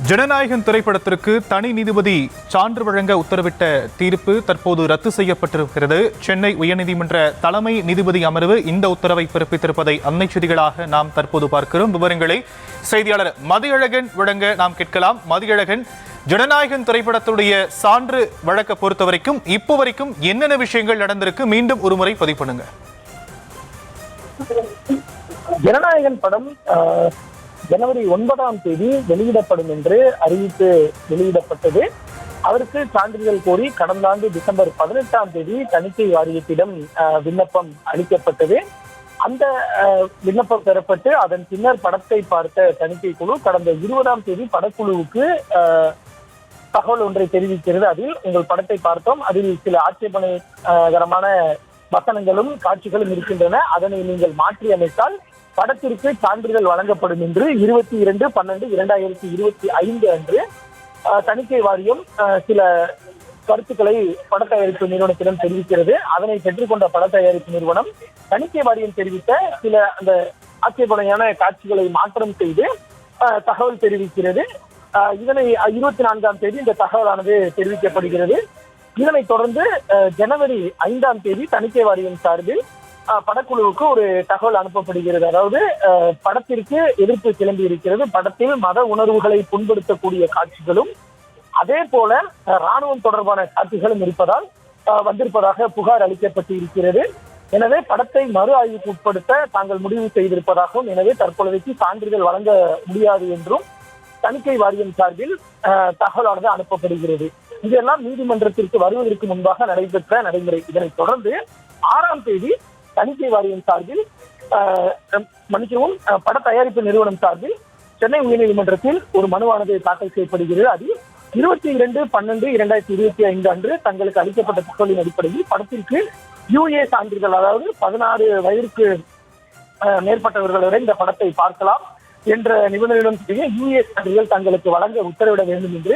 ஜனநாயகன் திரைப்படத்திற்கு தனி நீதிபதி சான்று வழங்க உத்தரவிட்ட தீர்ப்பு தற்போது ரத்து செய்யப்பட்டிருக்கிறது. சென்னை உயர்நீதிமன்ற தலைமை நீதிபதி அமர்வு இந்த உத்தரவை பிறப்பித்திருப்பதை அண்மை செய்திகளாக நாம் தற்போது பார்க்கிறோம். விவரங்களை செய்தியாளர் மதியழகன் வழங்க நாம் கேட்கலாம். மதியழகன், ஜனநாயகன் திரைப்படத்துடைய சான்று வழக்க பொறுத்த வரைக்கும் இப்போ வரைக்கும் என்னென்ன விஷயங்கள் நடந்திருக்கு, மீண்டும் ஒரு முறை பதிவு பண்ணுங்க. ஜனநாயகன் படம் ஜனவரி 9ஆம் தேதி வெளியிடப்படும் என்று அறிவித்து வெளியிடப்பட்டது. அதற்கு சான்றிதழ் கோரி கடந்த ஆண்டு டிசம்பர் 18ஆம் தேதி தணிக்கை வாரியத்திடம் விண்ணப்பம் அளிக்கப்பட்டது. அந்த விண்ணப்பம் பெறப்பட்டு அதன் பின்னர் படத்தை பார்த்த தணிக்கை குழு கடந்த 20ஆம் தேதி படக்குழுவுக்கு தகவல் ஒன்றை தெரிவிக்கிறது. அதில் உங்கள் படத்தை பார்த்தோம், அதில் சில ஆட்சேபனைகரமான வசனங்களும் காட்சிகளும் இருக்கின்றன, அதனை நீங்கள் மாற்றி அமைத்தால் படத்திற்கு சான்றிதழ் வழங்கப்படும் என்று 22/12/2025 அன்று தணிக்கை வாரியம் சில கருத்துக்களை பட தயாரிப்பு நிறுவனத்திடம் தெரிவிக்கிறது. அதனை பெற்றுக்கொண்ட பட தயாரிப்பு நிறுவனம் தணிக்கை வாரியம் தெரிவித்த சில அந்த ஆட்சேபனையான காட்சிகளை மாற்றம் செய்து தகவல் தெரிவிக்கிறது. இதனை 24ஆம் தேதி இந்த தகவலானது தெரிவிக்கப்படுகிறது. இதனைத் தொடர்ந்து ஜனவரி 5ஆம் தேதி தணிக்கை வாரியம் சார்பில் படக்குழுவுக்கு ஒரு தகவல் அனுப்பப்படுகிறது. அதாவது படத்திற்கு எதிர்ப்பு கிளம்பி இருக்கிறது, படத்தில் மத உணர்வுகளை புண்படுத்தக்கூடிய காட்சிகளும் அதே போல ராணுவம் தொடர்பான காட்சிகளும் இருப்பதால் வந்திருப்பதாக புகார் அளிக்கப்பட்டு இருக்கிறது. எனவே படத்தை மறு ஆய்வுக்கு உட்படுத்த தாங்கள் முடிவு செய்திருப்பதாகவும், எனவே தற்பொழுதைக்கு சான்றிதழ் வழங்க முடியாது என்றும் தணிக்கை வாரியம் சார்பில் தகவலானது அனுப்பப்படுகிறது. இதெல்லாம் நீதிமன்றத்திற்கு வருவதற்கு முன்பாக நடைபெற்ற நடைமுறை. இதனைத் தொடர்ந்து 6ஆம் தேதி தணிக்கை வாரியம் சார்பில் பட தயாரிப்பு நிறுவனம் சார்பில் சென்னை உயர்நீதிமன்றத்தில் ஒரு மனுவானது தாக்கல் செய்யப்படுகிறது. அதில் 22/12/2025 அன்று தங்களுக்கு அளிக்கப்பட்ட தகவலின் அடிப்படையில் படத்திற்கு UA சான்றிதழ், அதாவது 16 வயதிற்கு மேற்பட்டவர்கள் வரை இந்த படத்தை பார்க்கலாம் என்ற நிபந்தனையுடன் கூடிய UA சான்றிதழ் தங்களுக்கு வழங்க உத்தரவிட வேண்டும் என்று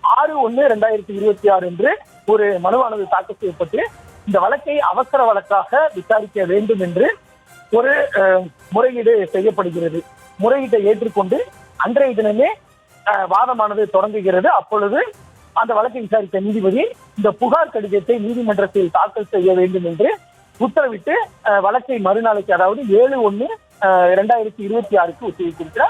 6/1/2026 என்று ஒரு மனுவானது தாக்கல் செய்யப்பட்டு இந்த வழக்கை அவசர வழக்காக விசாரிக்க வேண்டும் என்று ஒரு முறையீடு செய்யப்படுகிறது. முறையீட்டை ஏற்றுக்கொண்டு அன்றைய தினமே வாதமானது தொடங்குகிறது. அப்பொழுது அந்த வழக்கை விசாரித்த நீதிபதி இந்த புகார் கடிதத்தை நீதிமன்றத்தில் தாக்கல் செய்ய வேண்டும் என்று உத்தரவிட்டு வழக்கை மறுநாளைக்கு, அதாவது 7/1/2026 ஒத்திவைத்திருக்கிறார்.